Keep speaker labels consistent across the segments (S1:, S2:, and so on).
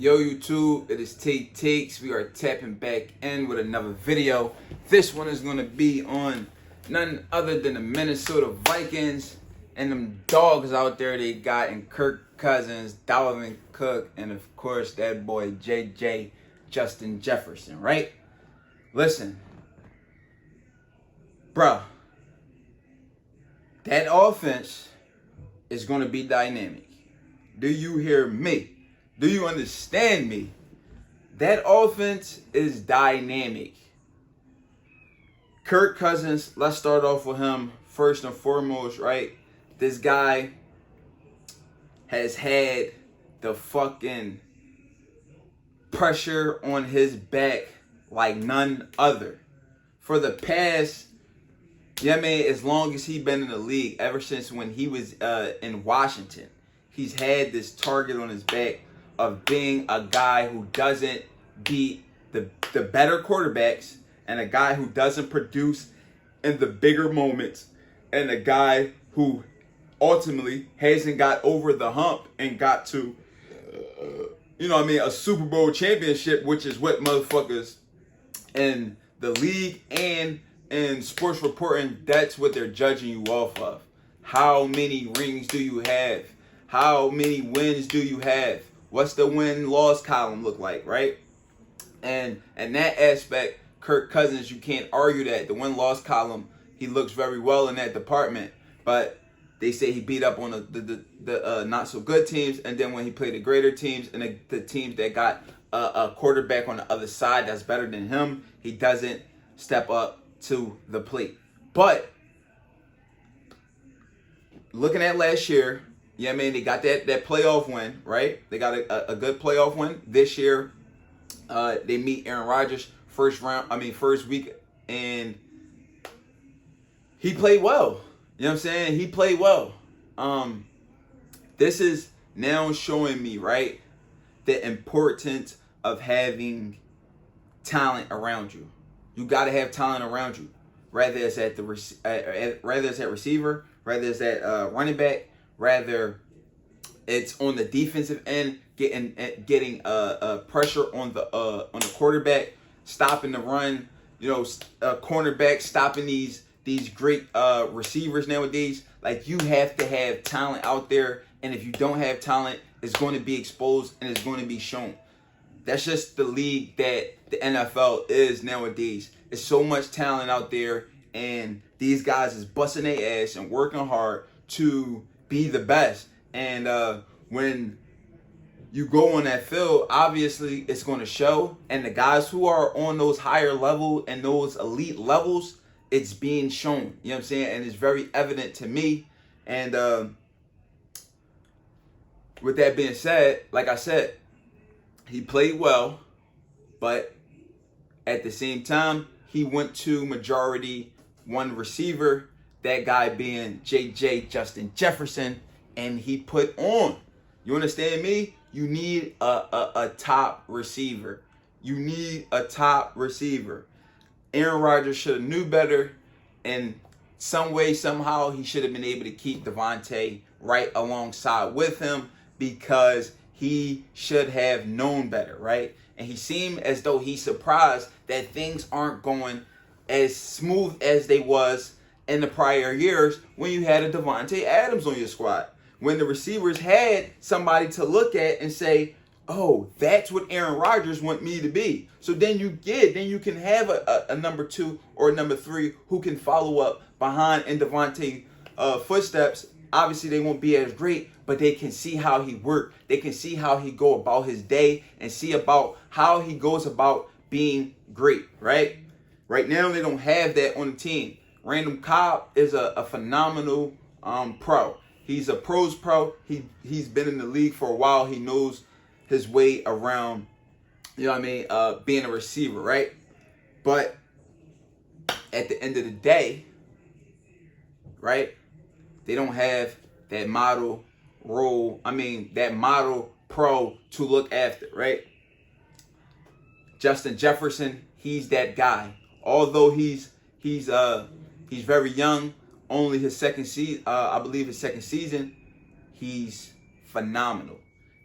S1: Yo YouTube, it is Tate Takes. We are tapping back in with another video. This one is going to be on none other than the Minnesota Vikings and them dogs out there they got in Kirk Cousins, Dalvin Cook, and of course that boy JJ Justin Jefferson, right? Listen, bro, that offense is going to be dynamic. Do you hear me? Do you understand me? That offense is dynamic. Kirk Cousins, let's start off with him first and foremost, right? This guy has had the fucking pressure on his back like none other. For the past, as long as he's been in the league, ever since when he was in Washington, he's had this target on his back of being a guy who doesn't beat the better quarterbacks and a guy who doesn't produce in the bigger moments and a guy who ultimately hasn't got over the hump and got to, a Super Bowl championship, which is what motherfuckers in the league and in sports reporting, that's what they're judging you off of. How many rings do you have? How many wins do you have? What's the win-loss column look like, right? And in that aspect, Kirk Cousins, you can't argue that. The win-loss column, he looks very well in that department. But they say he beat up on the not-so-good teams. And then when he played the greater teams and the teams that got a quarterback on the other side that's better than him, he doesn't step up to the plate. But looking at last year, they got that playoff win, right? They got a good playoff win. This year, they meet Aaron Rodgers first week, and he played well. You know what I'm saying? He played well. This is now showing me, right, the importance of having talent around you. You got to have talent around you, whether it's at receiver, whether it's at running back, rather it's on the defensive end, getting pressure on the quarterback, stopping the run, cornerback, stopping these great receivers nowadays. Like, you have to have talent out there, and if you don't have talent, it's going to be exposed and it's going to be shown. That's just the league that the NFL is nowadays. There's so much talent out there, and these guys is busting their ass and working hard to be the best. And when you go on that field, obviously it's going to show. And the guys who are on those higher level and those elite levels, it's being shown. You know what I'm saying? And it's very evident to me. And with that being said, like I said, he played well, but at the same time, he went to majority one receiver, that guy being JJ Justin Jefferson, and he put on. You understand me? You need a top receiver. You need a top receiver. Aaron Rodgers should have knew better. In some way, somehow, he should have been able to keep Devontae right alongside with him, because he should have known better, right? And he seemed as though he's surprised that things aren't going as smooth as they was in the prior years when you had a Devontae Adams on your squad. When the receivers had somebody to look at and say, oh, that's what Aaron Rodgers want me to be. So then you can have a number two or a number three who can follow up behind in Devontae footsteps. Obviously, they won't be as great, but they can see how he work. They can see how he go about his day and see about how he goes about being great, right? Right now, they don't have that on the team. Randall Cobb is a phenomenal pro. He's a pros pro. He's been in the league for a while. He knows his way around, being a receiver, right? But at the end of the day, right, they don't have that model that model pro to look after, right? Justin Jefferson, he's that guy. Although he's very young, only his second season, I believe his second season, he's phenomenal.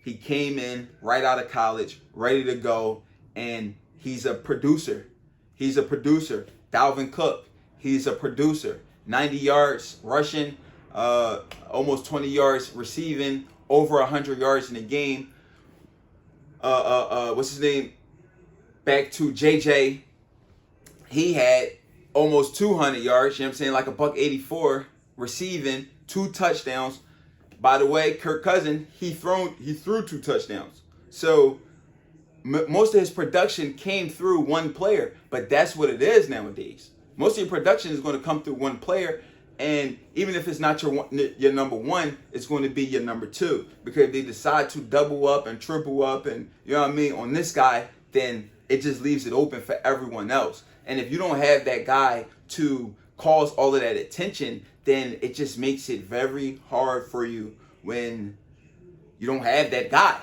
S1: He came in right out of college, ready to go, and he's a producer. He's a producer. Dalvin Cook, he's a producer. 90 yards rushing, almost 20 yards receiving, over 100 yards in a game. What's his name? Back to JJ. He had almost 200 yards, you know what I'm saying? Like a $184 receiving, 2 touchdowns. By the way, Kirk Cousins, he threw 2 touchdowns. So most of his production came through one player, but that's what it is nowadays. Most of your production is going to come through one player, and even if it's not your number one, it's going to be your number 2, because if they decide to double up and triple up and, you know what I mean, on this guy, then it just leaves it open for everyone else. And if you don't have that guy to cause all of that attention, then it just makes it very hard for you when you don't have that guy.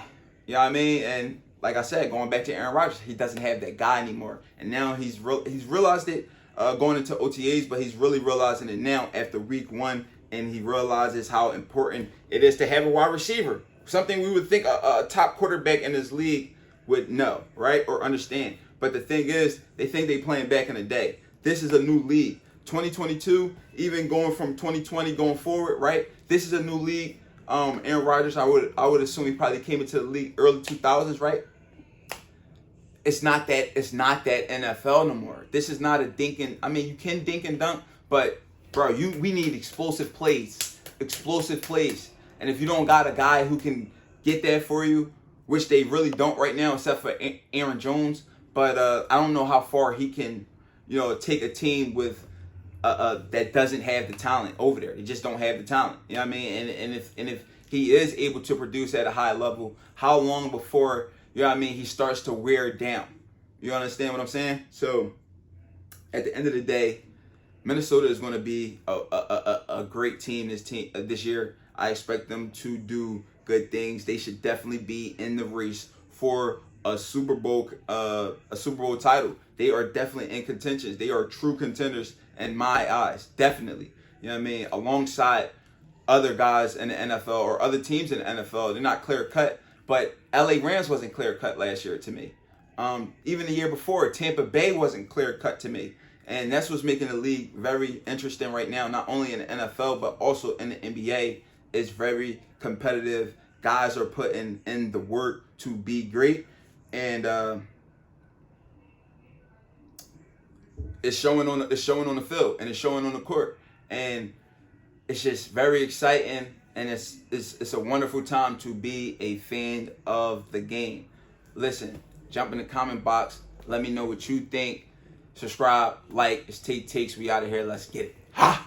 S1: You know what I mean? And like I said, going back to Aaron Rodgers, he doesn't have that guy anymore. And now he's realized it going into OTAs, but he's really realizing it now after week 1, and he realizes how important it is to have a wide receiver. Something we would think a top quarterback in this league would know, right? Or understand. But the thing is, they think they playing back in the day. This is a new league. 2022, even going from 2020 going forward, right? This is a new league. Aaron Rodgers, I would assume he probably came into the league early 2000s, right? It's not that NFL no more. This is not a dinking. I mean, you can dink and dunk, but bro, we need explosive plays. And if you don't got a guy who can get that for you, which they really don't right now, except for Aaron Jones, but I don't know how far he can, take a team with that doesn't have the talent over there. They just don't have the talent. You know what I mean? And if he is able to produce at a high level, how long before, he starts to wear down? You understand what I'm saying? So at the end of the day, Minnesota is going to be a great team this year. I expect them to do good things. They should definitely be in the race for a Super Bowl title. They are definitely in contention. They are true contenders in my eyes, definitely. You know what I mean? Alongside other guys in the NFL or other teams in the NFL, they're not clear cut. But LA Rams wasn't clear cut last year to me. Even the year before, Tampa Bay wasn't clear cut to me. And that's what's making the league very interesting right now, not only in the NFL, but also in the NBA. It's very competitive. Guys are putting in the work to be great. And it's showing on the field, and it's showing on the court. And it's just very exciting. And it's a wonderful time to be a fan of the game. Listen, jump in the comment box. Let me know what you think. Subscribe, like. It's Tate Takes. We out of here. Let's get it. Ha!